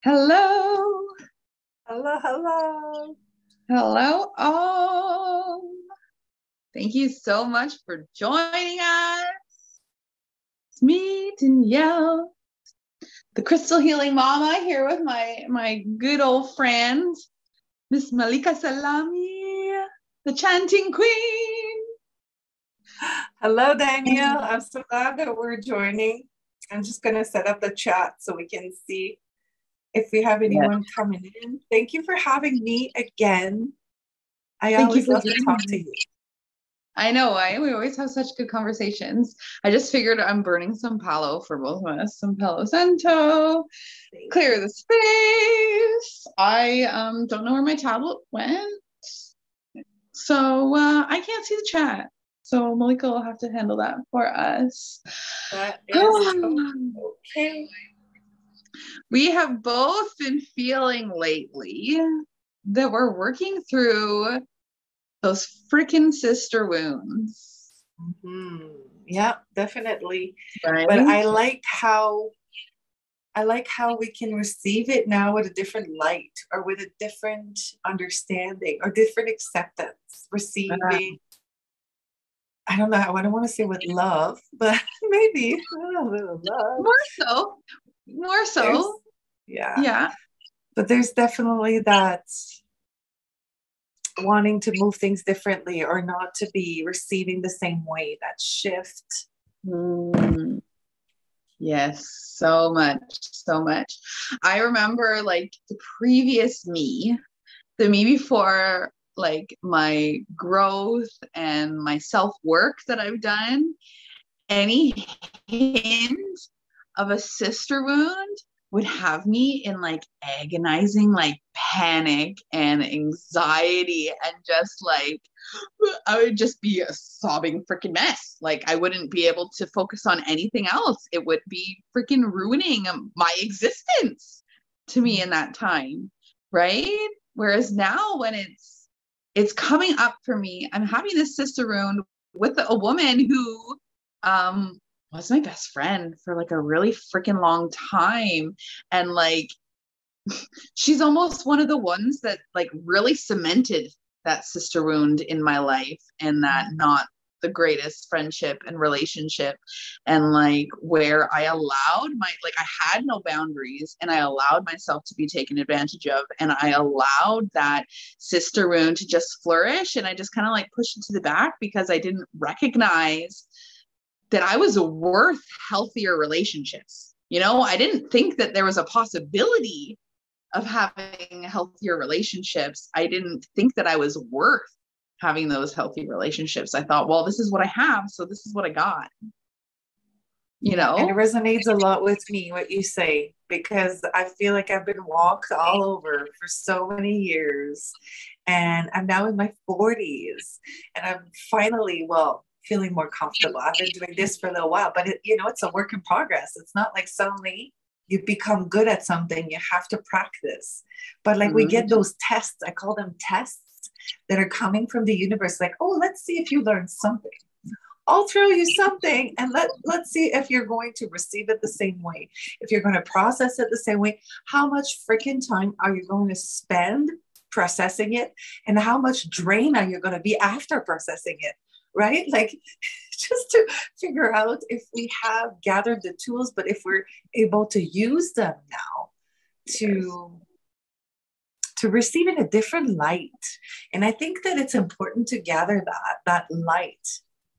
Hello, Hello, hello. hello all. Thank you so much for joining us. It's me, Danielle, the Crystal Healing Mama, here with my good old friend, Miss Malika Salami, the Chanting Queen. Hello, Danielle. I'm so glad that we're joining. I'm just going to set up the chat so we can see if we have Yeah. anyone coming in. Thank you for having me again. I Thank you always for love to joining talk to me. you. I know, we always have such good conversations. I just figured I'm burning some Palo for both of us, some Palo Santo, clear the space. I don't know where my tablet went, so I can't see the chat. So Malika will have to handle that for us. That is okay. We have both been feeling lately that we're working through those freaking sister wounds. Mm-hmm. Yeah, definitely. Right? But I like how we can receive it now with a different light or with a different understanding or different acceptance, receiving. I don't know. I don't want to say with love, but maybe a little love. More so. More There's, so. yeah, Yeah. but there's definitely that wanting to move things differently or not to be receiving the same way, that shift. Mm, yes, so much, so much. I remember like the previous me, the me before like my growth and my self-work that I've done, any hint of a sister wound would have me in like agonizing like panic and anxiety and just like I would just be a sobbing freaking mess. Like I wouldn't be able to focus on anything else. It would be freaking ruining my existence to me in that time, right? Whereas now when it's coming up for me, I'm having this sister wound with a woman who um was my best friend for like a really freaking long time, and like she's almost one of the ones that like really cemented that sister wound in my life, and that not the greatest friendship and relationship, and like where I allowed I had no boundaries and I allowed myself to be taken advantage of, and I allowed that sister wound to just flourish, and I just kind of like pushed it to the back because I didn't recognize that I was worth healthier relationships. I didn't think that there was a possibility of having healthier relationships. I didn't think that I was worth having those healthy relationships. I thought, well, this is what I have, so this is what I got. Yeah, and it resonates a lot with me what you say because I feel like I've been walked all over for so many years, and I'm now in my 40s, and I'm finally, well, feeling more comfortable. I've been doing this for a little while, but it's a work in progress. It's not like suddenly you become good at something. You have to practice. But like we get those tests, I call them tests that are coming from the universe, like, oh, let's see if you learned something. I'll throw you something and let's see if you're going to receive it the same way. If you're going to process it the same way, how much freaking time are you going to spend processing it? And how much drain are you going to be after processing it? Right? Like just to figure out if we have gathered the tools, but if we're able to use them now to receive in a different light. And I think that it's important to gather that light,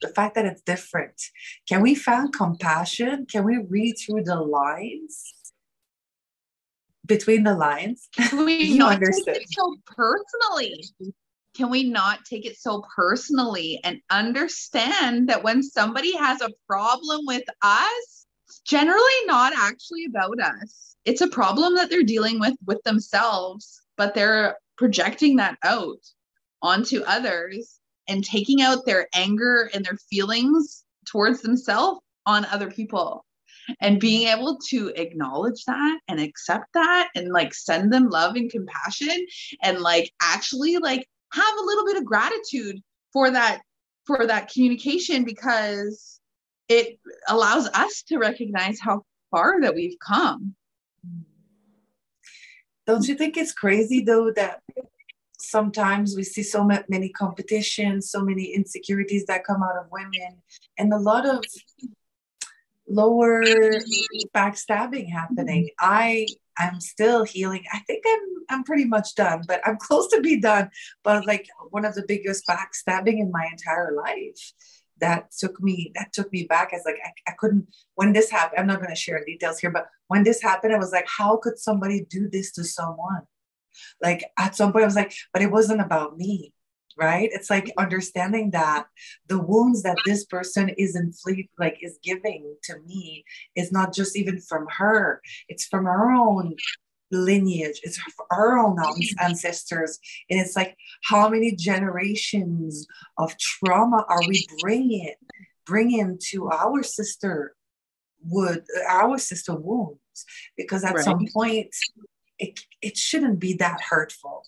the fact that it's different. Can we find compassion? Can we read through the lines, between the lines? Can we You not take understood. it so personally? Can we not take it so personally and understand that when somebody has a problem with us, it's generally not actually about us. It's a problem that they're dealing with themselves, but they're projecting that out onto others and taking out their anger and their feelings towards themselves on other people, and being able to acknowledge that and accept that and like send them love and compassion, and like actually like have a little bit of gratitude for that communication, because it allows us to recognize how far that we've come. Don't you think it's crazy though that sometimes we see so many competitions, so many insecurities that come out of women, and a lot of lower backstabbing happening. I'm still healing. I think I'm pretty much done, but I'm close to be done. But like one of the biggest backstabbing in my entire life that took me back as like I couldn't, when this happened, I'm not going to share details here, but when this happened, I was like, how could somebody do this to someone? Like at some point I was like, but it wasn't about me, right? It's like understanding that the wounds that this person is is giving to me is not just even from her, it's from her own lineage, it's her own ancestors. And it's like, how many generations of trauma are we bringing to our sister wounds? Because at some point it shouldn't be that hurtful.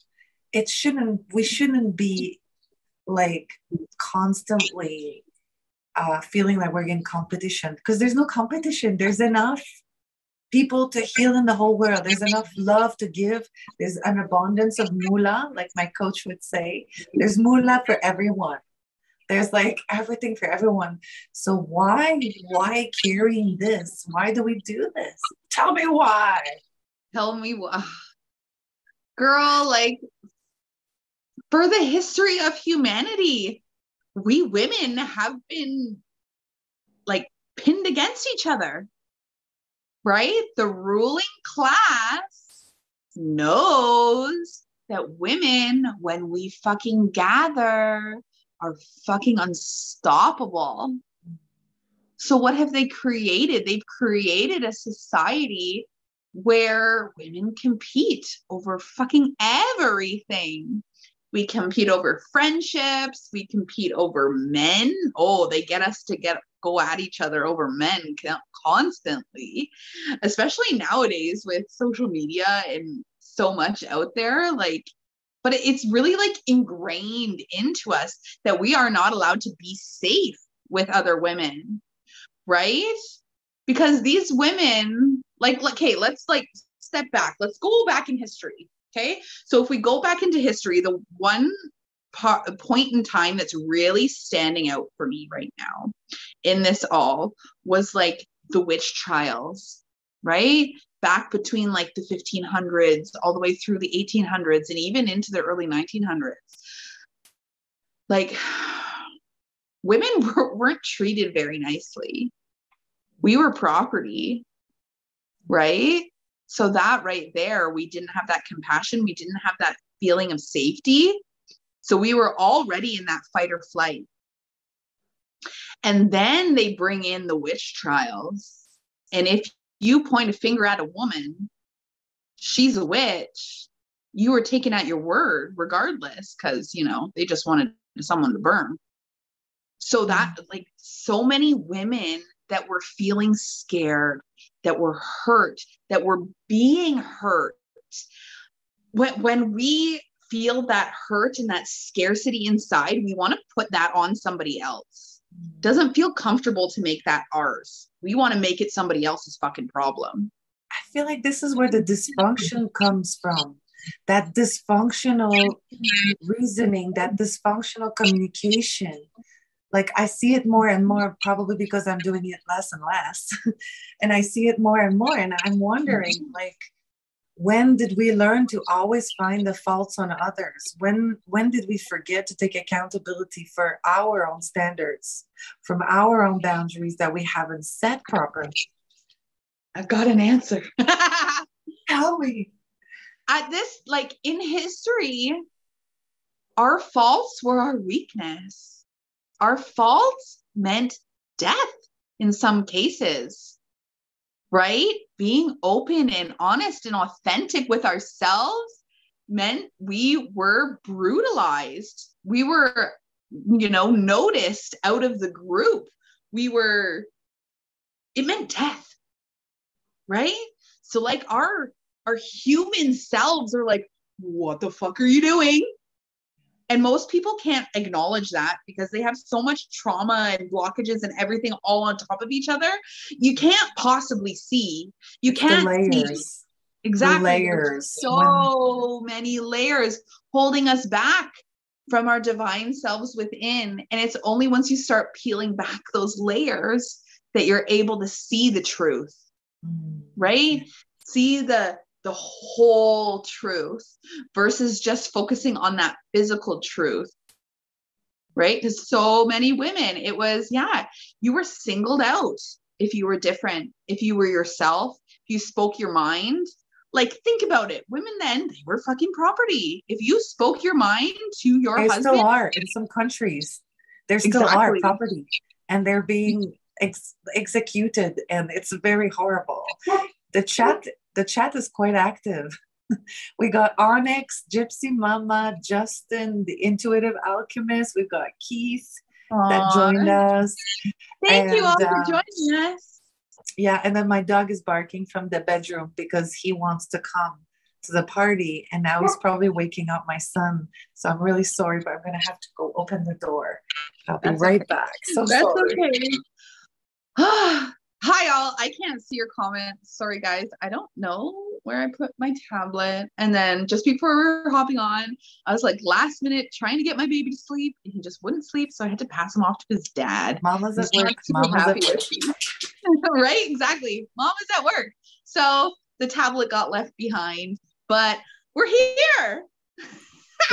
We shouldn't be like constantly feeling like we're in competition, because there's no competition. There's enough people to heal in the whole world. There's enough love to give. There's an abundance of moolah, like my coach would say. There's moolah for everyone. There's like everything for everyone. So why carrying this? Why do we do this? Tell me why. Tell me why. Girl, like, for the history of humanity, we women have been like pinned against each other, right? The ruling class knows that women, when we fucking gather, are fucking unstoppable. So what have they created? They've created a society where women compete over fucking everything. We compete over friendships. We compete over men. Oh, they get us to go at each other over men constantly, especially nowadays with social media and so much out there. Like, but it's really like ingrained into us that we are not allowed to be safe with other women, right? Because these women, like, okay, let's like step back. Let's go back in history. Okay. So if we go back into history, the one point in time that's really standing out for me right now in this all was like the witch trials, right? Back between like the 1500s all the way through the 1800s and even into the early 1900s. Like, women weren't treated very nicely. We were property, right? So that right there, we didn't have that compassion. We didn't have that feeling of safety. So we were already in that fight or flight. And then they bring in the witch trials. And if you point a finger at a woman, she's a witch. You were taken at your word regardless, because, you know, they just wanted someone to burn. So that, like, so many women that were feeling scared, that were hurt, that were being hurt. When we feel that hurt and that scarcity inside, we want to put that on somebody else. Doesn't feel comfortable to make that ours. We want to make it somebody else's fucking problem. I feel like this is where the dysfunction comes from. That dysfunctional reasoning, that dysfunctional communication. Like, I see it more and more, probably because I'm doing it less and less. And I see it more and more. And I'm wondering, like, when did we learn to always find the faults on others? When did we forget to take accountability for our own standards, from our own boundaries that we haven't set properly? I've got an answer. Tell me. At this, like, in history, our faults were our weakness. Our faults meant death in some cases, right? Being open and honest and authentic with ourselves meant we were brutalized. We were, you know, noticed out of the group. It meant death, right? So like our human selves are like, what the fuck are you doing? And most people can't acknowledge that because they have so much trauma and blockages and everything all on top of each other. You can't possibly see. You can't see Exactly. The layers. So many layers holding us back from our divine selves within. And it's only once you start peeling back those layers that you're able to see the truth, right? See the whole truth versus just focusing on that physical truth, right? Because so many women, it was, you were singled out if you were different, if you were yourself, if you spoke your mind. Like, think about it. Women then, they were fucking property. If you spoke your mind to your husband. They still are in some countries. There still are property. And they're being executed. And it's very horrible. The chat is quite active. We got Onyx, Gypsy Mama, Justin, the Intuitive Alchemist. We've got Keith that joined us. Thank you all for joining us. Yeah, and then my dog is barking from the bedroom because he wants to come to the party, and now he's probably waking up my son. So I'm really sorry, but I'm going to have to go open the door. I'll be right back. So that's sorry. Okay. Hi, all. I can't see your comments. Sorry, guys. I don't know where I put my tablet. And then just before we were hopping on, I was like last minute trying to get my baby to sleep, and he just wouldn't sleep. So I had to pass him off to his dad. Mama's at work. Mama's at work. Right? Exactly. Mama's at work. So the tablet got left behind, but we're here.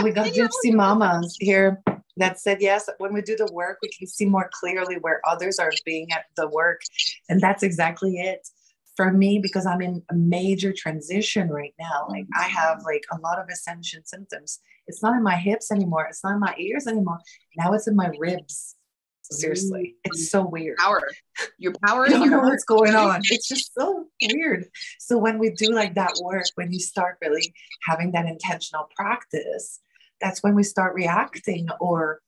We got Gypsy Mamas here that said, yes, when we do the work, we can see more clearly where others are being at the work. And that's exactly it for me, because I'm in a major transition right now. Like, I have like a lot of ascension symptoms. It's not in my hips anymore. It's not in my ears anymore. Now it's in my ribs. Seriously, it's so weird. Your power. I don't know what's going on. It's just so weird. So when we do like that work, when you start really having that intentional practice, that's when we start reacting or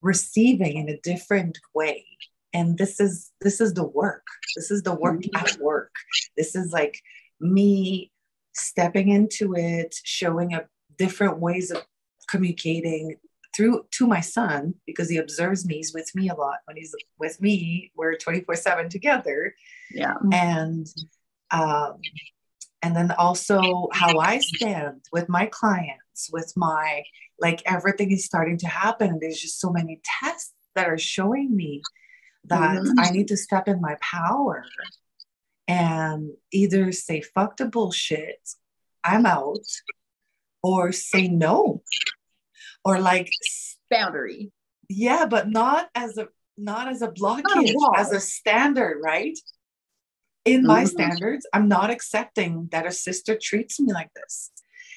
receiving in a different way. And this is the work. This is the work at work. This is like me stepping into it, showing up different ways of communicating to my son, because he observes me. He's with me a lot. When he's with me, we're 24/7 together. Yeah. And then also how I stand with my clients, with my, like, everything is starting to happen. And there's just so many tests that are showing me that I need to step in my power and either say, fuck the bullshit, I'm out, or say no. Or like boundary. Yeah, but not as a blockage, as a standard, right? In my standards, I'm not accepting that a sister treats me like this.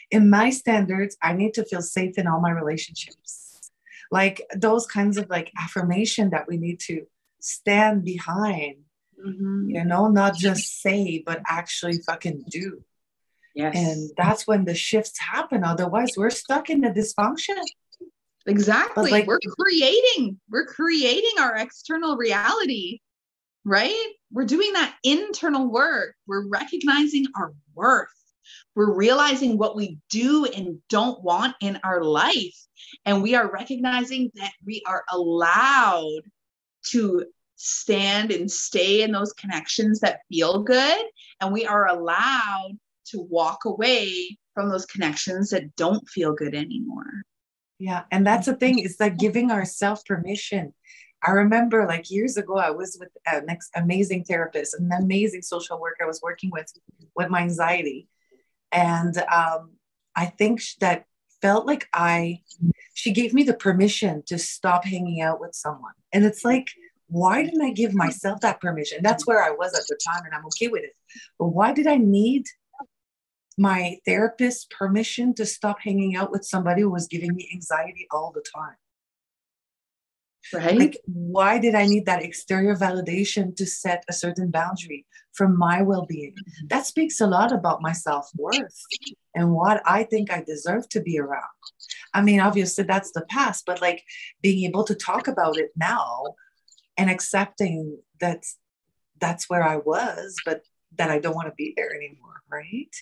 In my standards, I need to feel safe in all my relationships. Like those kinds of like affirmation that we need to stand behind, you know, not just say, but actually fucking do. Yes. And that's when the shifts happen. Otherwise, we're stuck in the dysfunction. Exactly. Like, we're creating our external reality, right? We're doing that internal work. We're recognizing our worth. We're realizing what we do and don't want in our life. And we are recognizing that we are allowed to stand and stay in those connections that feel good. And we are allowed to walk away from those connections that don't feel good anymore. Yeah. And that's the thing. It's like giving ourselves permission. I remember like years ago, I was with an amazing therapist, an amazing social worker I was working with my anxiety. And I think that felt like she gave me the permission to stop hanging out with someone. And it's like, why didn't I give myself that permission? That's where I was at the time, and I'm okay with it. But why did I need my therapist's permission to stop hanging out with somebody who was giving me anxiety all the time? Right? Like, why did I need that exterior validation to set a certain boundary for my well-being? That speaks a lot about my self-worth and what I think I deserve to be around. I mean, obviously that's the past, but like being able to talk about it now and accepting that that's where I was, but that I don't want to be there anymore, right?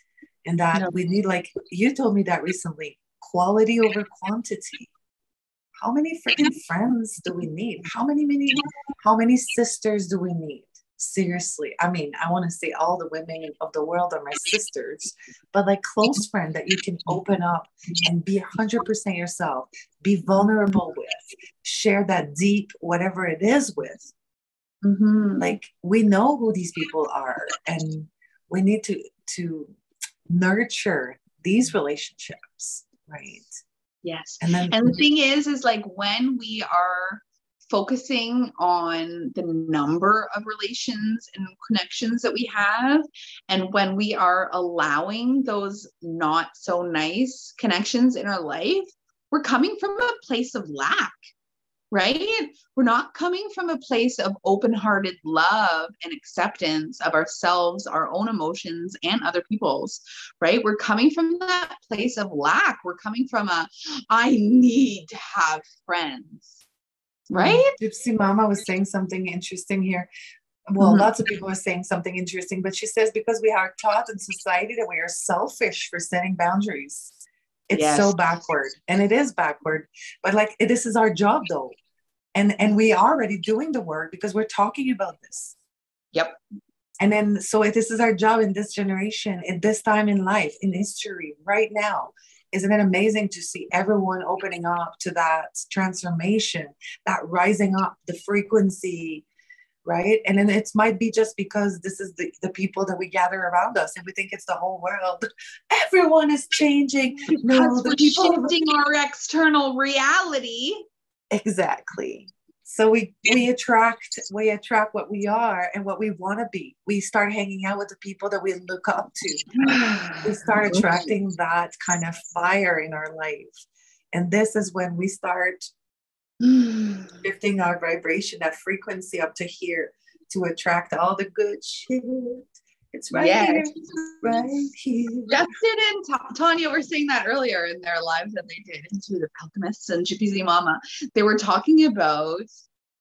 And that we need, like you told me that recently, quality over quantity. How many freaking friends do we need? How many sisters do we need? Seriously. I mean, I want to say all the women of the world are my sisters, but like close friend that you can open up and be 100% yourself, be vulnerable with, share that deep, whatever it is with. Like, we know who these people are, and we need to nurture these relationships, right? Yes. And then, and the thing is like, when we are focusing on the number of relations and connections that we have, and when we are allowing those not so nice connections in our life, we're coming from a place of lack, right? We're not coming from a place of open-hearted love and acceptance of ourselves, our own emotions, and other people's, right? We're coming from that place of lack. We're coming from I need to have friends, right? Gypsy Mama was saying something interesting here. Well, lots of people are saying something interesting, but she says, because we are taught in society that we are selfish for setting boundaries. It's so backward, and it is backward, but like, this is our job though. And we are already doing the work because we're talking about this. Yep. And then, so this is our job in this generation, in this time in life, in history, right now. Isn't it amazing to see everyone opening up to that transformation, that rising up, the frequency, right? And then it might be just because this is the people that we gather around us, and we think it's the whole world. Everyone is changing. Because we're shifting our external reality. Exactly. So we attract what we are and what we want to be. We start hanging out with the people that we look up to. We start attracting that kind of fire in our life. And this is when we start shifting our vibration, that frequency up to here, to attract all the good shit. It's right here. Right here. Justin and Tanya were saying that earlier in their lives that they did into the Alchemists and Gypsy Mama. They were talking about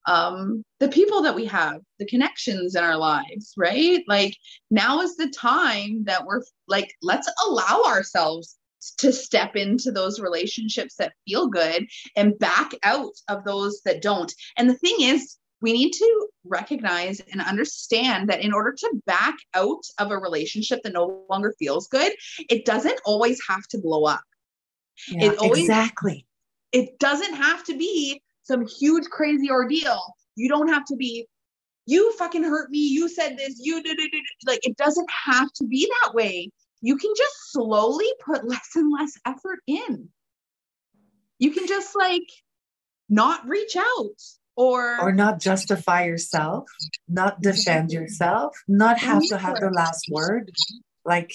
the people that we have, the connections in our lives, right? Like, now is the time that we're like, let's allow ourselves to step into those relationships that feel good and back out of those that don't. And the thing is, we need to recognize and understand that in order to back out of a relationship that no longer feels good, it doesn't always have to blow up. Yeah, exactly. It doesn't have to be some huge, crazy ordeal. You don't have to be, you fucking hurt me, you said this, you did it. Like, it doesn't have to be that way. You can just slowly put less and less effort in. You can just like not reach out. Or not justify yourself, not defend yourself, not have to have the last word. Like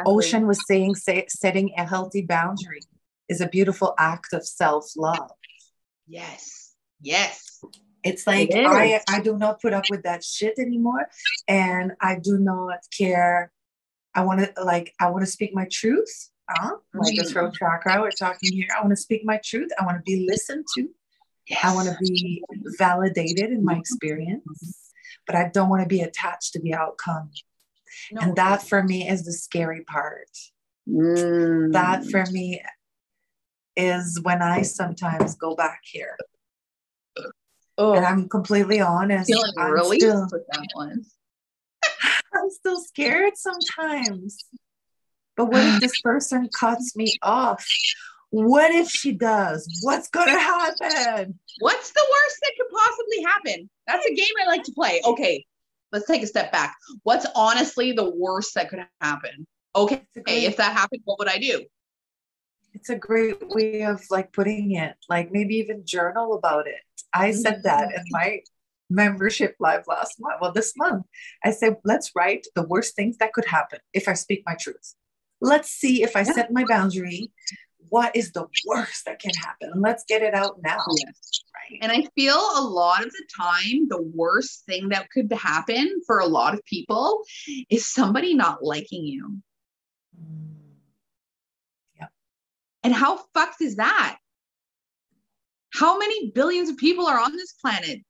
Ocean was saying, setting a healthy boundary is a beautiful act of self-love. Yes. It's like, I do not put up with that shit anymore. And I do not care. I want to speak my truth. Like the throat chakra, we're talking here. I want to speak my truth. I want to be listened to. Yes. I want to be validated in my experience, but I don't want to be attached to the outcome. No. And that for me is the scary part. That for me is when I sometimes go back here. And I'm completely honest. I'm still scared sometimes. But what if this person cuts me off? What if she does? What's going to happen? What's the worst that could possibly happen? That's a game I like to play. Okay, let's take a step back. What's honestly the worst that could happen? Okay, if that happened, what would I do? It's a great way of like putting it, like maybe even journal about it. I said that in my membership live last month. Well, this month, I said, let's write the worst things that could happen if I speak my truth. Let's see if I set my boundary. What is the worst that can happen? Let's get it out now. Yes. Right. And I feel a lot of the time, the worst thing that could happen for a lot of people is somebody not liking you. Yeah. And how fucked is that? How many billions of people are on this planet?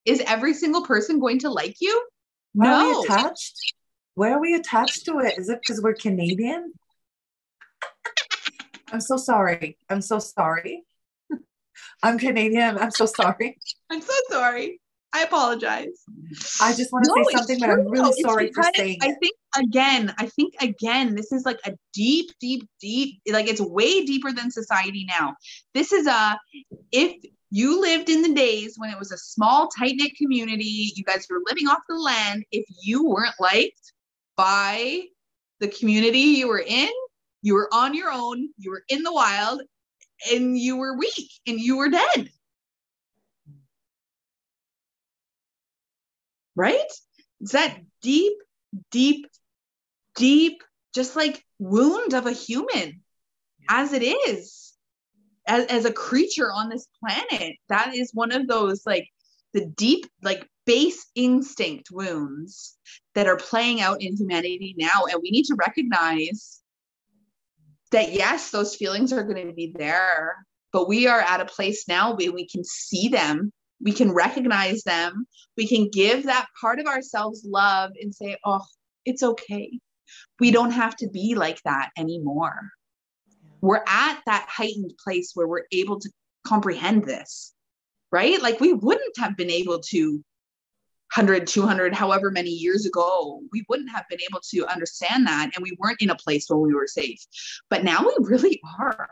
Is every single person going to like you? No. Are we attached? Where are we attached to it? Is it because we're Canadian? I'm so sorry. I'm Canadian. I'm so sorry. I'm so sorry. I apologize. I just want to say something, but I'm really sorry for saying it. I think again, this is like a deep, like it's way deeper than society now. This is if you lived in the days when it was a small, tight-knit community, you guys were living off the land, if you weren't liked by the community you were in, you were on your own, you were in the wild, and you were weak, and you were dead. Right? It's that deep, just like wound of a human as it is, as a creature on this planet. That is one of those, like, the deep, like, base instinct wounds that are playing out in humanity now. And we need to recognize that, yes, those feelings are going to be there, but we are at a place now where we can see them. We can recognize them. We can give that part of ourselves love and say, oh, it's okay. We don't have to be like that anymore. We're at that heightened place where we're able to comprehend this, right? Like, we wouldn't have been able to 100, 200, however many years ago, we wouldn't have been able to understand that. And we weren't in a place where we were safe. But now we really are.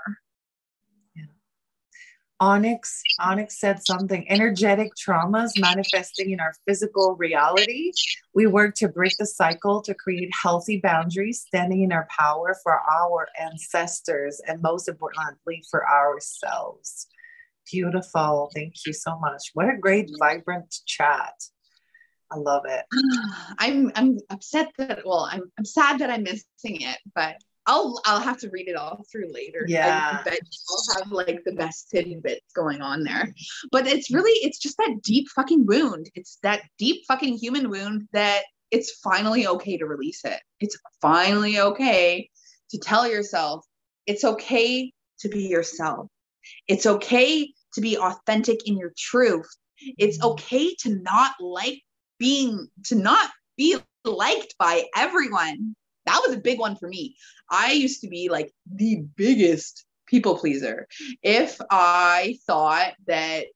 Onyx said something, energetic traumas manifesting in our physical reality. We work to break the cycle to create healthy boundaries, standing in our power for our ancestors, and most importantly, for ourselves. Beautiful. Thank you so much. What a great, vibrant chat. I love it. I'm upset that, well, I'm sad that I'm missing it, but I'll have to read it all through later. Yeah. I bet I'll have like the best tidbits going on there. But it's just that deep fucking wound. It's that deep fucking human wound that it's finally okay to release it. It's finally okay to tell yourself it's okay to be yourself. It's okay to be authentic in your truth. It's okay to not be liked by everyone. That was a big one for me. I used to be like the biggest people pleaser. If I thought that,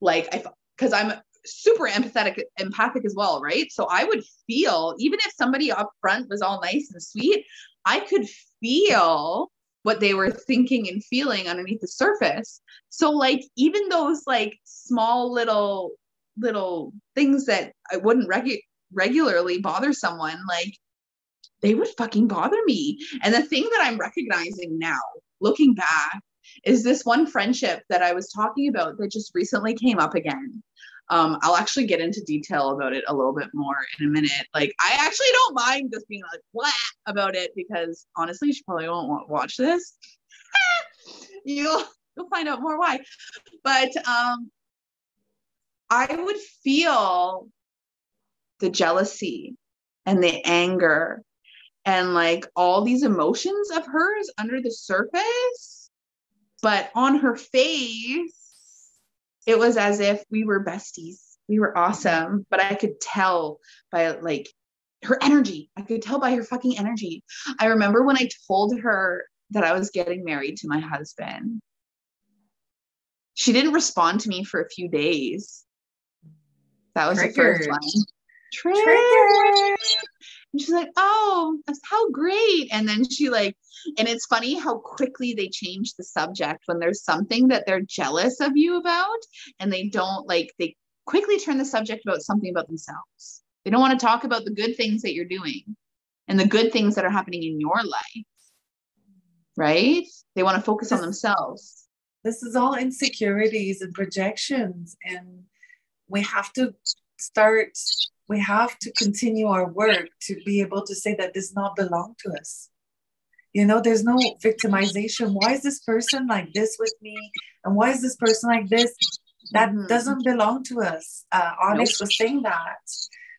like, because I'm super empathic as well, right? So I would feel, even if somebody up front was all nice and sweet, I could feel what they were thinking and feeling underneath the surface. So, like, even those like small little things that I wouldn't regularly bother someone, like, they would fucking bother me. And the thing that I'm recognizing now, looking back, is this one friendship that I was talking about that just recently came up again. I'll actually get into detail about it a little bit more in a minute. Like, I actually don't mind just being like, what about it? Because honestly, she probably won't watch this. You'll find out more why. But I would feel the jealousy and the anger and like all these emotions of hers under the surface, but on her face, it was as if we were besties. We were awesome, but I could tell by like her energy. I could tell by her fucking energy. I remember when I told her that I was getting married to my husband, she didn't respond to me for a few days. That was Triggered. The first one. Triggered. And she's like, oh, how great. And then she like, and it's funny how quickly they change the subject when there's something that they're jealous of you about, and they don't like, they quickly turn the subject about something about themselves. They don't want to talk about the good things that you're doing and the good things that are happening in your life, right? They want to focus on themselves. This is all insecurities and projections, and we have to continue our work to be able to say that does not belong to us. You know, there's no victimization. Why is this person like this with me? And why is this person like this? That doesn't belong to us. Onyx was saying that.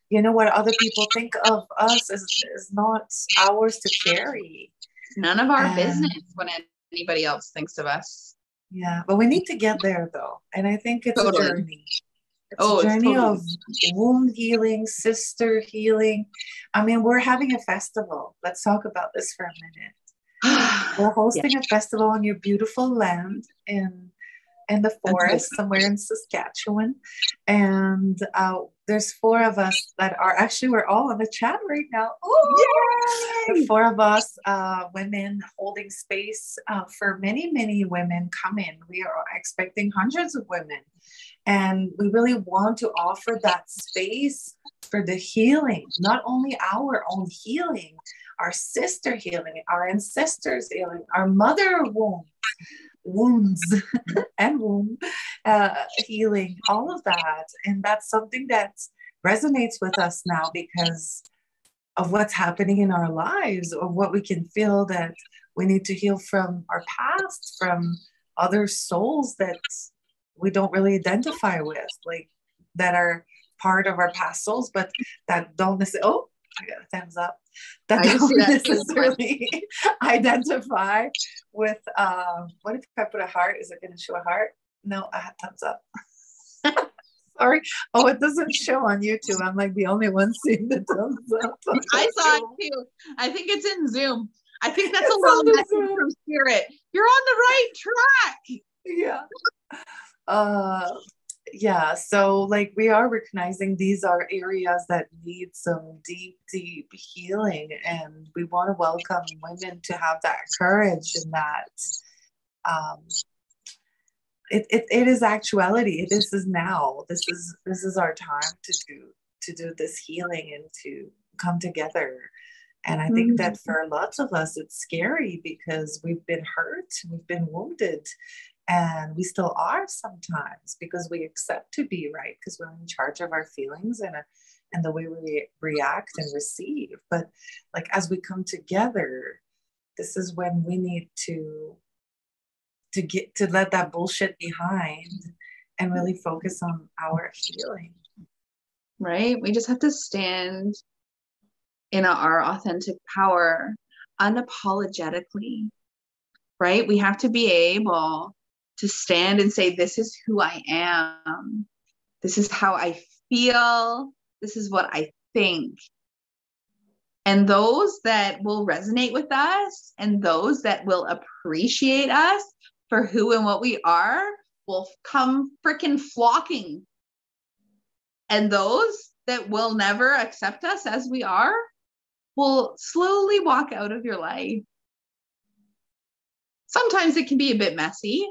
You know, what other people think of us is not ours to carry. It's none of our business when anybody else thinks of us. Yeah, but we need to get there though. And I think it's totally. a journey. It's a journey of womb healing, sister healing. I mean, we're having a festival. Let's talk about this for a minute. We're hosting a festival on your beautiful land in in the forest somewhere in Saskatchewan. And there's 4 of us that are actually, we're all on the chat right now. Oh, the 4 of us, women holding space for many, many women come in. We are expecting hundreds of women. And we really want to offer that space for the healing, not only our own healing, our sister healing, our ancestors healing, our mother wounds and womb healing, all of that. And that's something that resonates with us now because of what's happening in our lives, or what we can feel that we need to heal from our past, from other souls that we don't really identify with, like that are part of our past souls, but that don't necessarily, oh, I got a thumbs up, that don't necessarily identify with, what if I put a heart? Is it going to show a heart? No, I had thumbs up. Sorry. Oh, it doesn't show on YouTube. I'm like the only one seeing the thumbs up. I saw it too. I think it's in Zoom. I think that's a little message from Spirit. You're on the right track. Yeah. Yeah, so like we are recognizing these are areas that need some deep healing, and we want to welcome women to have that courage and that it is actuality. This is now. This is our time to do this healing and to come together. And I think that for lots of us, it's scary because we've been hurt, we've been wounded, and we still are sometimes because we accept to be right because we're in charge of our feelings and the way we react and receive. But like as we come together, this is when we need to get to let that bullshit behind and really focus on our healing. Right? We just have to stand in our authentic power unapologetically, right? We have to be able to stand and say, this is who I am. This is how I feel. This is what I think. And those that will resonate with us and those that will appreciate us for who and what we are will come freaking flocking. And those that will never accept us as we are will slowly walk out of your life. Sometimes it can be a bit messy,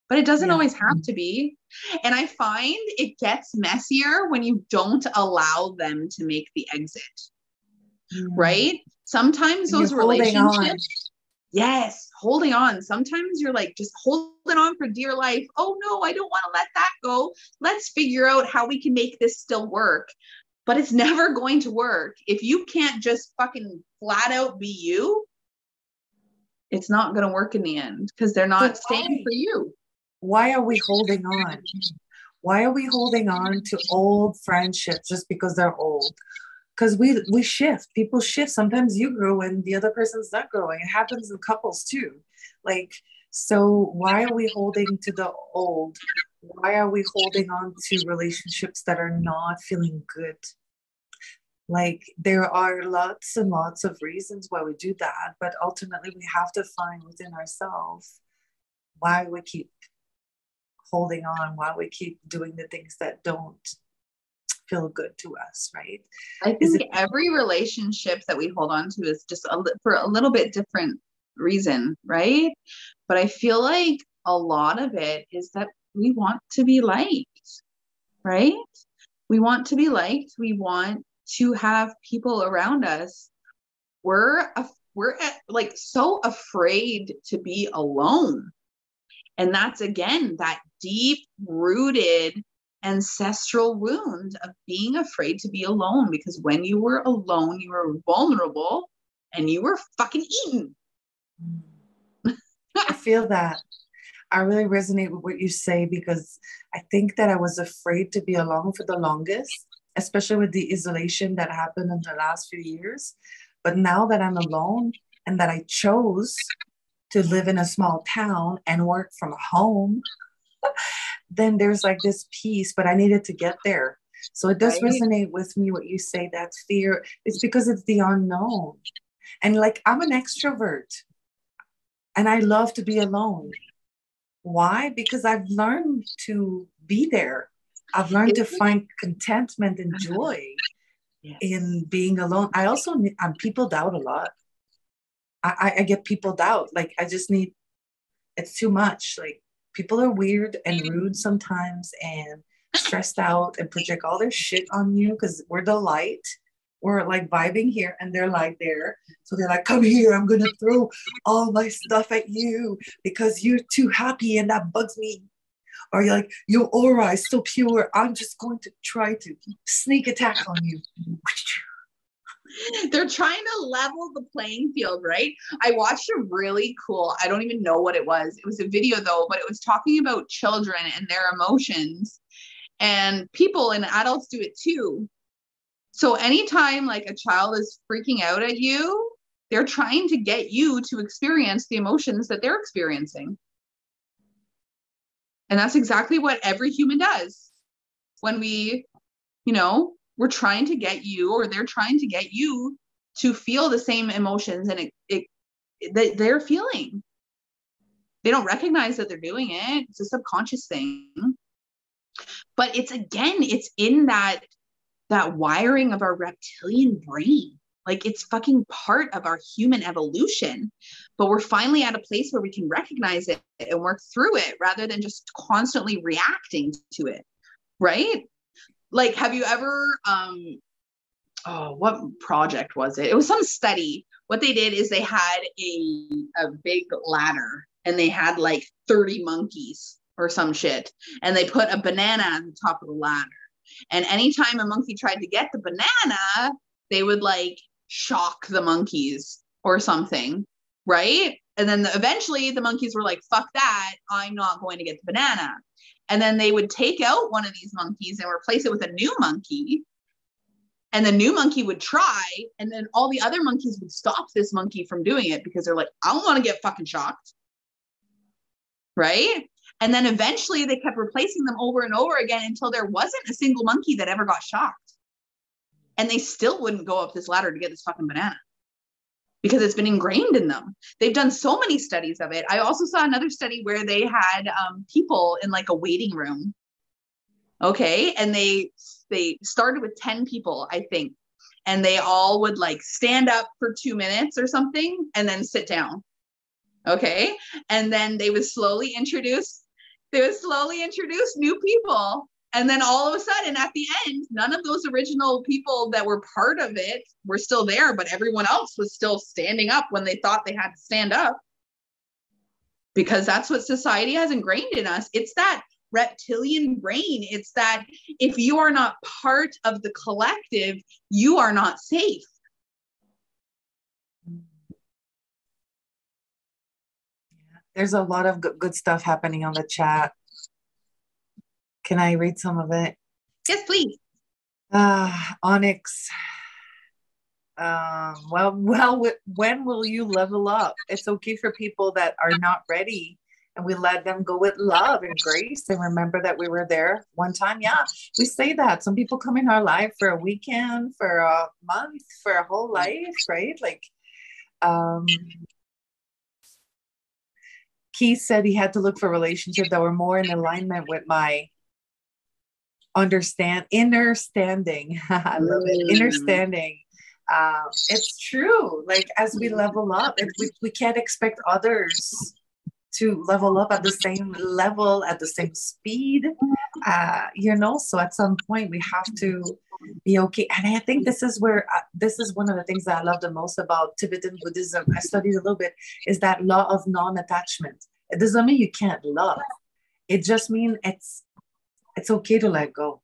but it doesn't always have to be. And I find it gets messier when you don't allow them to make the exit. Right? Sometimes those relationships, yes, holding on. Sometimes you're like just holding on for dear life. Oh no, I don't want to let that go. Let's figure out how we can make this still work. But it's never going to work. If you can't just fucking flat out be you, it's not going to work in the end because they're not staying for you. Why are we holding on? Why are we holding on to old friendships just because they're old? Because we shift. People shift. Sometimes you grow and the other person's not growing. It happens in couples too. Like, so why are we holding to the old? Why are we holding on to relationships that are not feeling good? Like, there are lots and lots of reasons why we do that, but ultimately we have to find within ourselves why we keep holding on, why we keep doing the things that don't feel good to us, right? I think every relationship that we hold on to is just for a little bit different reason, right? But I feel like a lot of it is that we want to be liked, right? We want to be liked. We want to have people around us. We're like so afraid to be alone. And that's, again, that deep rooted ancestral wound of being afraid to be alone, because when you were alone, you were vulnerable and you were fucking eaten. I feel that. I really resonate with what you say, because I think that I was afraid to be alone for the longest, especially with the isolation that happened in the last few years. But now that I'm alone and that I chose to live in a small town and work from home, then there's like this peace, but I needed to get there. So it does resonate with me what you say, that fear. It's because it's the unknown. And like, I'm an extrovert and I love to be alone. Why? Because I've learned to be there. I've learned to find contentment and joy in being alone. I also people doubt a lot. I get people doubt. Like I just need, it's too much. Like people are weird and rude sometimes and stressed out and project all their shit on you because we're the light. We're like vibing here and they're like there. So they're like, come here, I'm gonna throw all my stuff at you because you're too happy and that bugs me. Or you're like, your aura is so pure, I'm just going to try to sneak attack on you. They're trying to level the playing field, right? I watched a really cool, I don't even know what it was. It was a video though, but it was talking about children and their emotions. And people and adults do it too. So anytime like a child is freaking out at you, they're trying to get you to experience the emotions that they're experiencing. And that's exactly what every human does. When we, we're trying to get you, or they're trying to get you to feel the same emotions and that they're feeling. They don't recognize that they're doing it. It's a subconscious thing. But it's in that wiring of our reptilian brain. Like it's fucking part of our human evolution. But we're finally at a place where we can recognize it and work through it rather than just constantly reacting to it. Right? Like, have you ever, what project was it? It was some study. What they did is they had a big ladder and they had like 30 monkeys or some shit. And they put a banana on the top of the ladder. And anytime a monkey tried to get the banana, they would like shock the monkeys or something. Right? And then eventually the monkeys were like, fuck that. I'm not going to get the banana. And then they would take out one of these monkeys and replace it with a new monkey. And the new monkey would try. And then all the other monkeys would stop this monkey from doing it because they're like, I don't want to get fucking shocked. Right? And then eventually they kept replacing them over and over again until there wasn't a single monkey that ever got shocked. And they still wouldn't go up this ladder to get this fucking banana because it's been ingrained in them. They've done so many studies of it. I also saw another study where they had people in like a waiting room. Okay. And they started with 10 people, I think. And they all would like stand up for 2 minutes or something and then sit down. Okay. And then they would slowly introduce new people. And then all of a sudden at the end, none of those original people that were part of it were still there, but everyone else was still standing up when they thought they had to stand up. Because that's what society has ingrained in us. It's that reptilian brain. It's that if you are not part of the collective, you are not safe. There's a lot of good stuff happening on the chat. Can I read some of it? Yes, please. Onyx. When will you level up? It's okay for people that are not ready, and we let them go with love and grace and remember that we were there one time. Yeah, we say that. Some people come in our life for a weekend, for a month, for a whole life, right? Like, Keith said he had to look for relationships that were more in alignment with my inner standing. I love it. Inner standing. It's true. Like as we level up, we can't expect others to level up at the same level, at the same speed. So at some point we have to be okay. And I think this is where this is one of the things that I love the most about Tibetan Buddhism. I studied a little bit, is that law of non-attachment. It doesn't mean you can't love. It just means it's okay to let go.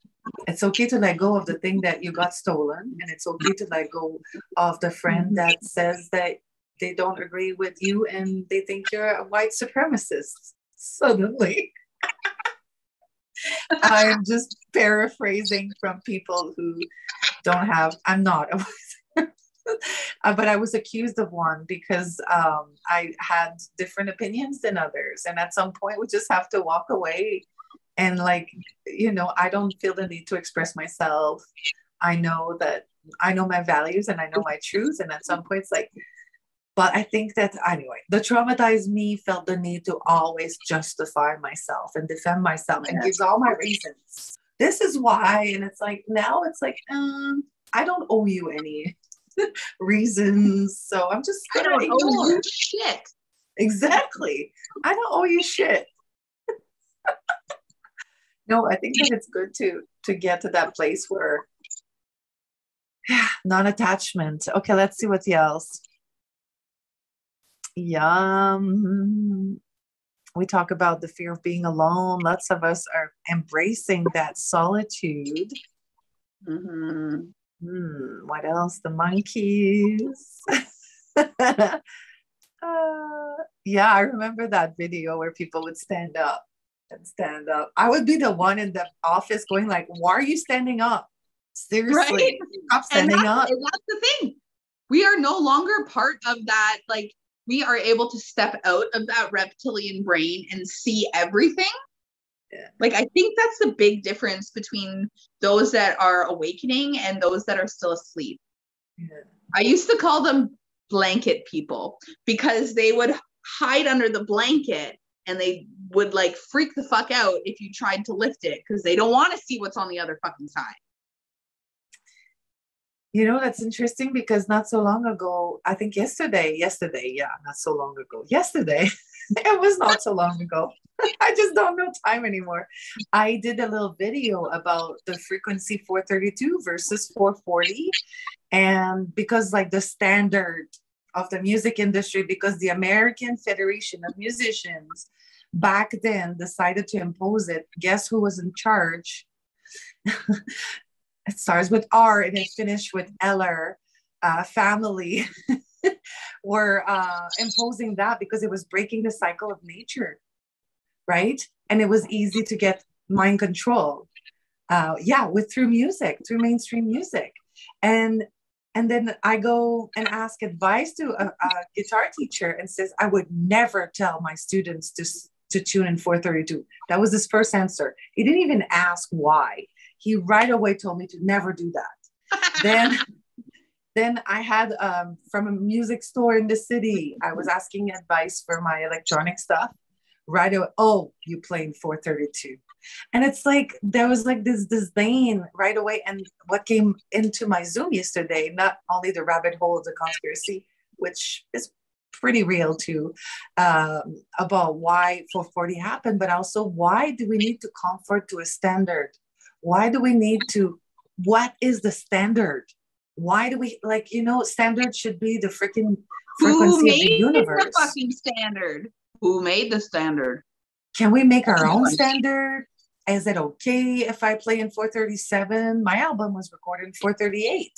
It's okay to let go of the thing that you got stolen, and it's okay to let go of the friend that says that they don't agree with you and they think you're a white supremacist. Suddenly. I'm just paraphrasing from people who don't have, I'm not, but I was accused of one because I had different opinions than others. And at some point we just have to walk away and I don't feel the need to express myself. I know my values and I know my truths. And at some point it's like, But I think that anyway, the traumatized me felt the need to always justify myself and defend myself and gives all my reasons. This is why. And it's like, now it's like, I don't owe you any reasons. So I'm just I going to don't owe ignore you it. shit. Exactly. I don't owe you shit. No, I think that it's good to get to that place where non-attachment. Okay, let's see what else. We talk about the fear of being alone. Lots of us are embracing that solitude. What else? The monkeys. Yeah, I remember that video where people would stand up and stand up. I would be the one in the office going like, why are you standing up? Seriously, right? Stop standing up. And that's the thing. We are no longer part of that. Like, we are able to step out of that reptilian brain and see everything. Yeah. Like, I think that's the big difference between those that are awakening and those that are still asleep. Yeah. I used to call them blanket people because they would hide under the blanket and they would like freak the fuck out if you tried to lift it because they don't want to see what's on the other fucking side. You know, that's interesting because not so long ago, I think yesterday, yeah, not so long ago. Yesterday, it was not so long ago. I just don't know time anymore. I did a little video about the frequency 432 versus 440. And because like the standard of the music industry, because the American Federation of Musicians back then decided to impose it, guess who was in charge? It starts with R and it finished with Eller. Family were imposing that because it was breaking the cycle of nature, right? And it was easy to get mind control. Through music, through mainstream music. And then I go and ask advice to a guitar teacher and says, I would never tell my students to tune in 432. That was his first answer. He didn't even ask why. He right away told me to never do that. Then I had from a music store in the city, I was asking advice for my electronic stuff. Right away, oh, you playing 432. And it's like, there was like this disdain right away. And what came into my Zoom yesterday, not only the rabbit hole of the conspiracy, which is pretty real too, about why 440 happened, but also why do we need to convert to a standard? Why do we need to, what is the standard? Why do we, like, standard should be the freaking frequency of the universe. The fucking standard? Who made the standard? Can we make our own standard? Is it okay if I play in 437? My album was recorded in 438.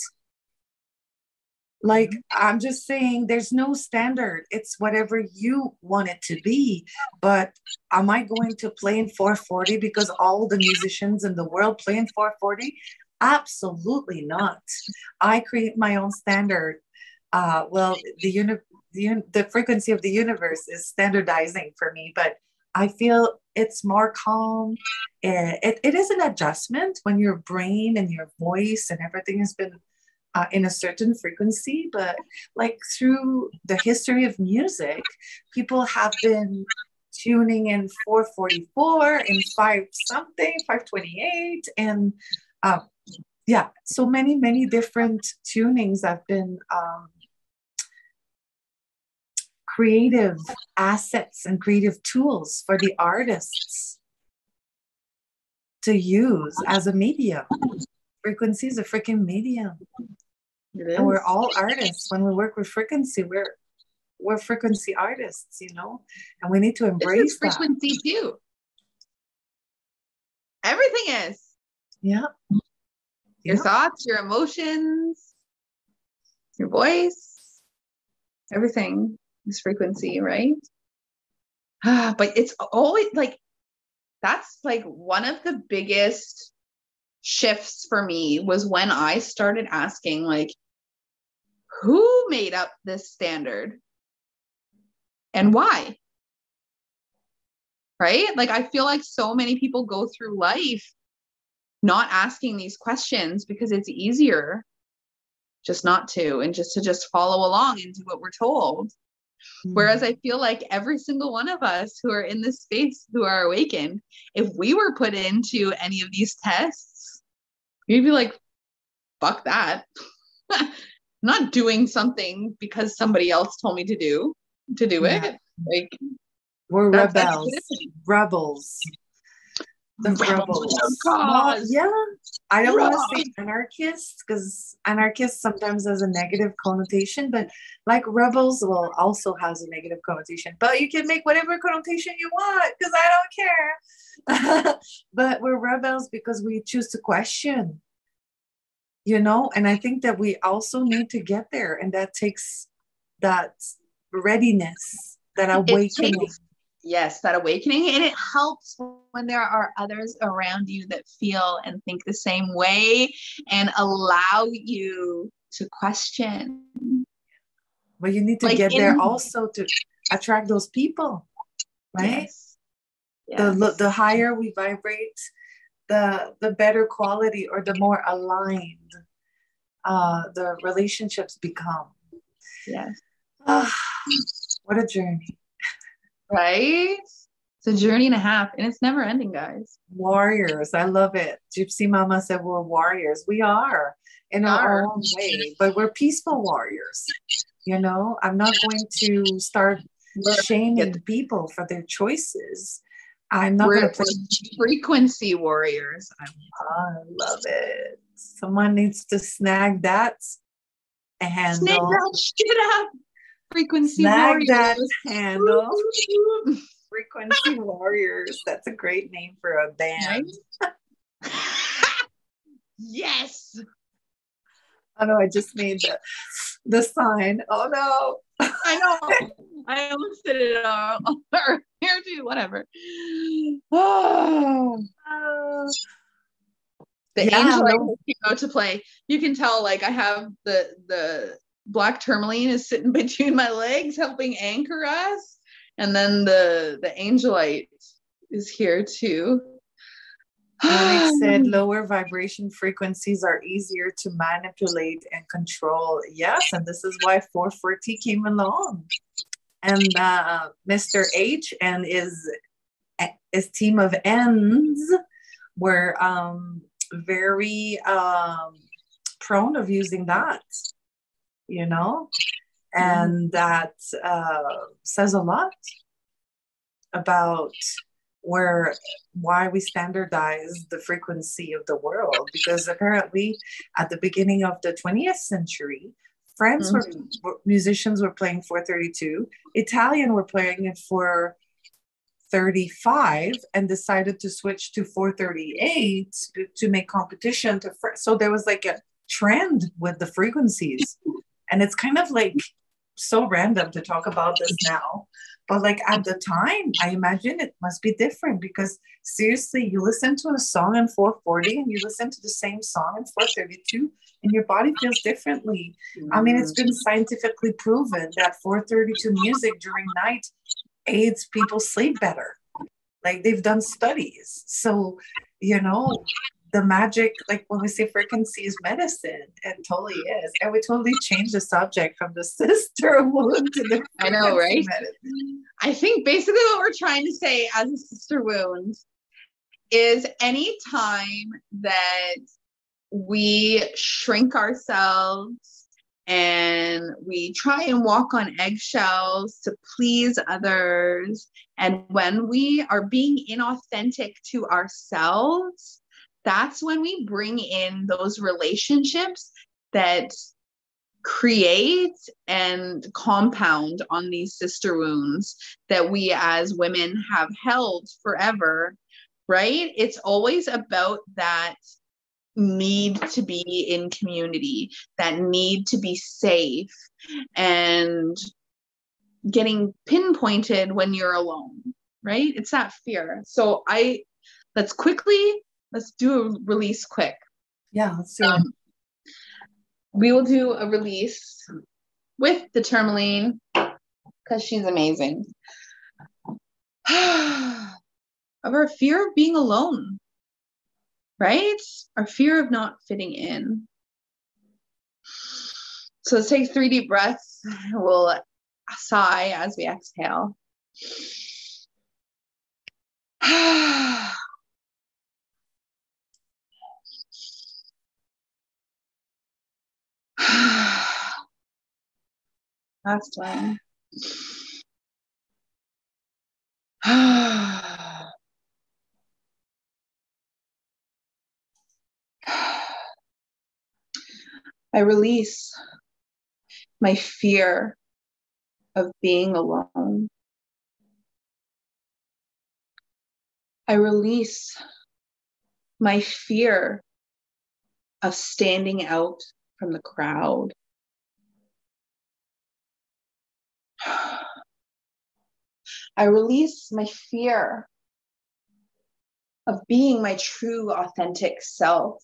Like, I'm just saying there's no standard. It's whatever you want it to be. But am I going to play in 440 because all the musicians in the world play in 440? Absolutely not. I create my own standard. The frequency of the universe is standardizing for me, but I feel it's more calm. It is an adjustment when your brain and your voice and everything has been in a certain frequency, but like through the history of music, people have been tuning in 444 and 528 and so many different tunings have been creative assets and creative tools for the artists to use as a medium. Frequency is a freaking medium. And we're all artists. When we work with frequency, we're frequency artists, and we need to embrace that. Frequency too. Everything is. Yeah. Your thoughts, your emotions, your voice, everything is frequency, right? But it's always like, that's like one of the biggest shifts for me was when I started asking, like, who made up this standard and why? Right? Like, I feel like so many people go through life not asking these questions because it's easier just not to, and just follow along and do what we're told. Whereas I feel like every single one of us who are in this space, who are awakened, if we were put into any of these tests, you'd be like, fuck that. I'm not doing something because somebody else told me to do it. Like, we're rebels. The rebels. Well, yeah, I don't want to say anarchists, because anarchist sometimes has a negative connotation, but like rebels, well, also has a negative connotation. But you can make whatever connotation you want, because I don't care. But we're rebels because we choose to question, you know, and I think that we also need to get there, and that takes that readiness, that awakening. Yes, that awakening. And it helps when there are others around you that feel and think the same way and allow you to question. But you need to get there also to attract those people, right? Yes. The higher we vibrate, the better quality, or the more aligned the relationships become. Yes. What a journey. Right? It's a journey and a half, and it's never ending, guys. Warriors. I love it. Gypsy Mama said we're warriors. We are in our own way, but we're peaceful warriors. You know, I'm not going to start shaming people for their choices. I'm not going to play frequency warriors. I love it. Someone needs to snag that handle. Snag that shit up. Frequency snag warriors. That handle. Frequency warriors. That's a great name for a band. Right? Yes. Oh no, I just made the sign. Oh no. I know. I almost did it here too. Whatever. Oh. The angel came out to play. You can tell, like, I have the black tourmaline is sitting between my legs, helping anchor us, and then the angelite is here too. Onyx said lower vibration frequencies are easier to manipulate and control. Yes, and this is why 440 came along. And Mr. H and his team of N's were very prone of using that, you know, and that says a lot about why we standardize the frequency of the world, because apparently at the beginning of the 20th century, France musicians were playing 432, Italian were playing it for 35 and decided to switch to 438 to make competition to so there was like a trend with the frequencies, and it's kind of like so random to talk about this now, but like at the time I imagine it must be different, because seriously, you listen to a song in 440 and you listen to the same song in 432 and your body feels differently. I mean, it's been scientifically proven that 432 music during night aids people sleep better. Like, they've done studies. So, you know, the magic, like when we say frequency is medicine, it totally is. And we totally changed the subject from the sister wound to the I know, right? Medicine. I think basically what we're trying to say as a sister wound is any time that we shrink ourselves and we try and walk on eggshells to please others, and when we are being inauthentic to ourselves, that's when we bring in those relationships that create and compound on these sister wounds that we as women have held forever, right? It's always about that need to be in community, that need to be safe, and getting pinpointed when you're alone, right? It's that fear. So let's do a release quick. Yeah, let's do it. We will do a release with the tourmaline because she's amazing. Of our fear of being alone, right? Our fear of not fitting in. So let's take 3 deep breaths. We'll sigh as we exhale. Last one. I release my fear of being alone. I release my fear of standing out from the crowd. I release my fear of being my true, authentic self.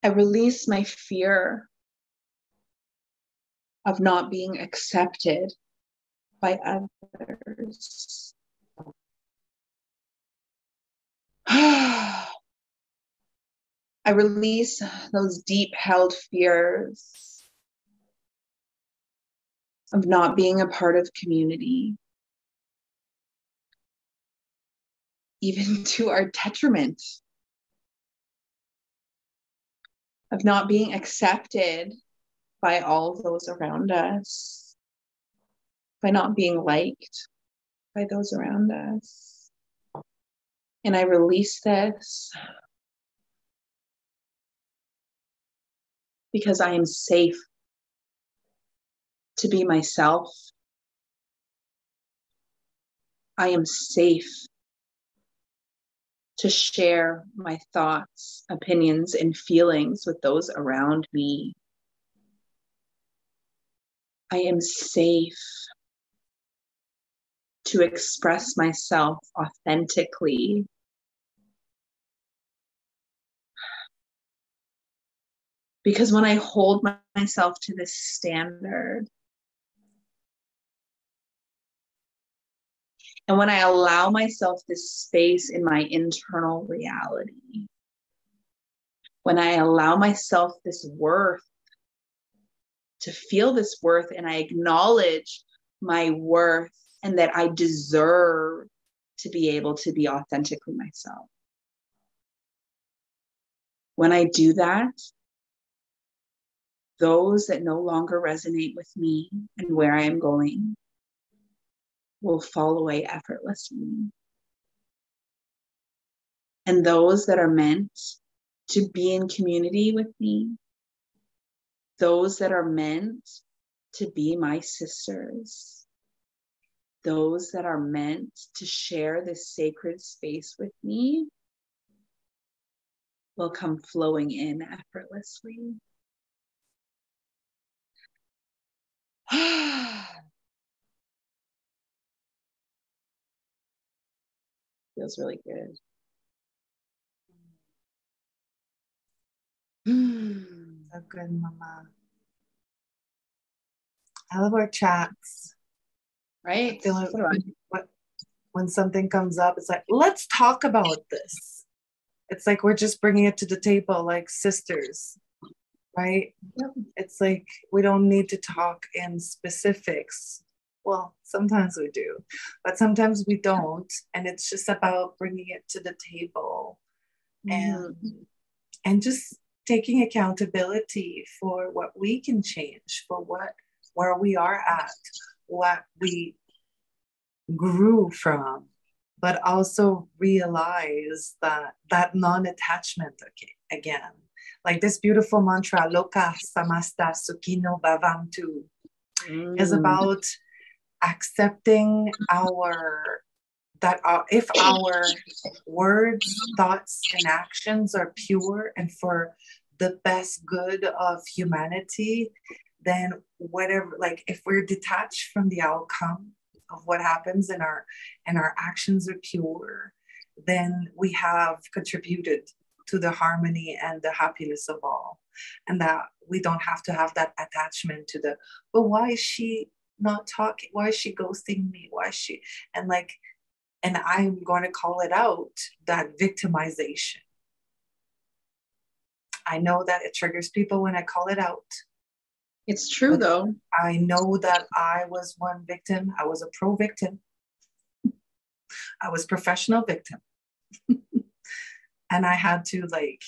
I release my fear of not being accepted by others. I release those deep held fears of not being a part of community, even to our detriment, of not being accepted by all those around us, by not being liked by those around us. And I release this because I am safe to be myself. I am safe to share my thoughts, opinions, and feelings with those around me. I am safe to express myself authentically. Because when I hold myself to this standard, and when I allow myself this space in my internal reality, when I allow myself this worth, to feel this worth, and I acknowledge my worth and that I deserve to be able to be authentically myself. When I do that, those that no longer resonate with me and where I am going will fall away effortlessly. And those that are meant to be in community with me, those that are meant to be my sisters, those that are meant to share this sacred space with me will come flowing in effortlessly. Feels really good. So good, Mama. I love our chats. Right? I feel like when something comes up, it's like, let's talk about this. It's like we're just bringing it to the table like sisters, right? Yep. It's like we don't need to talk in specifics. Well, sometimes we do, but sometimes we don't. And it's just about bringing it to the table and just taking accountability for what we can change, for where we are at, what we grew from, but also realize that non-attachment again. Like this beautiful mantra, Loka Samasta Sukhino Bhavantu, is about accepting if our words, thoughts, and actions are pure and for the best good of humanity, then whatever, like if we're detached from the outcome of what happens and our actions are pure, then we have contributed to the harmony and the happiness of all. And that we don't have to have that attachment to but why is she not talking? Why is she ghosting me? Why is she? And I'm going to call it out, that victimization. I know that it triggers people when I call it out. It's true, though. I know that I was one victim. I was a pro victim. I was professional victim. And I had to like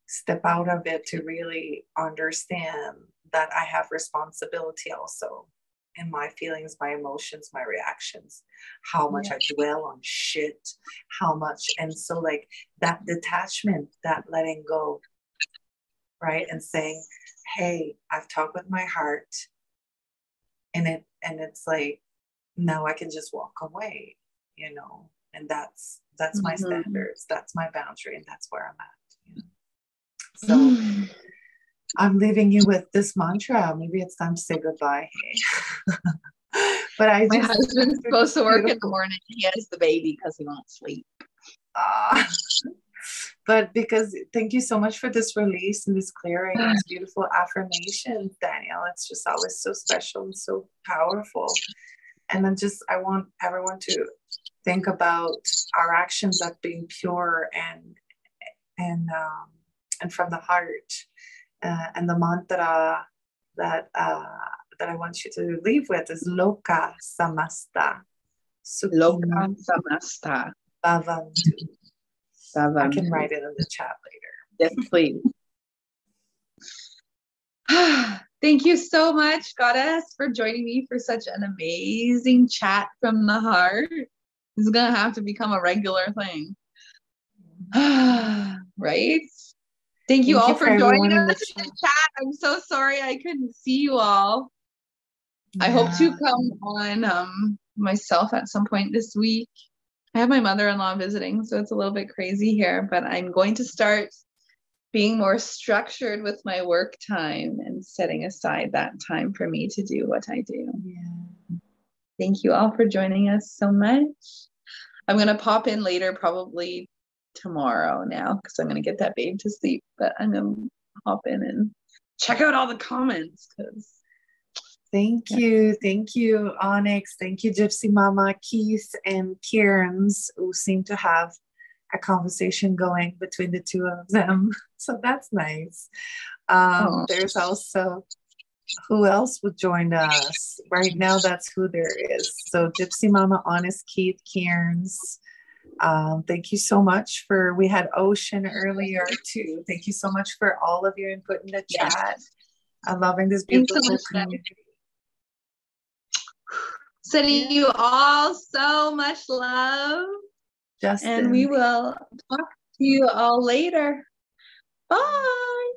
step out of it to really understand that I have responsibility also in my feelings, my emotions, my reactions, how much I dwell on shit, how much. And so like that detachment, that letting go, right? And saying, hey, I've talked with my heart, and it's like, now I can just walk away, you know, and that's my standards, that's my boundary, and that's where I'm at, you know? So I'm leaving you with this mantra. Maybe it's time to say goodbye. Hey. But my husband's supposed to work in the morning. He has the baby because he won't sleep. But because thank you so much for this release and this clearing and this beautiful affirmation, Danielle. It's just always so special and so powerful. And then I want everyone to think about our actions as being pure and from the heart. And the mantra that I want you to leave with is Loka Samasta. Loka Samasta. Bhavantu. I can write it in the chat later. Yes, please. Thank you so much, Goddess, for joining me for such an amazing chat from the heart. It's going to have to become a regular thing. Right? Thank you all for joining us in the chat. I'm so sorry I couldn't see you all. Yeah. I hope to come on myself at some point this week. I have my mother-in-law visiting, so it's a little bit crazy here, but I'm going to start being more structured with my work time and setting aside that time for me to do what I do. Yeah. Thank you all for joining us so much. I'm going to pop in later, probably tomorrow now, because I'm going to get that babe to sleep, but I'm going to hop in and check out all the comments. Thank you, Onyx. Thank you, Gypsy Mama, Keith, and Kieran's, who seem to have a conversation going between the two of them. So that's nice. There's also, who else would join us? Right now, that's who there is. So Gypsy Mama, Onyx, Keith, Kieran's. Thank you so much we had Ocean earlier too. Thank you so much for all of your input in the chat. I'm loving this beautiful community. Sending you all so much love. Justin. And we will talk to you all later. Bye.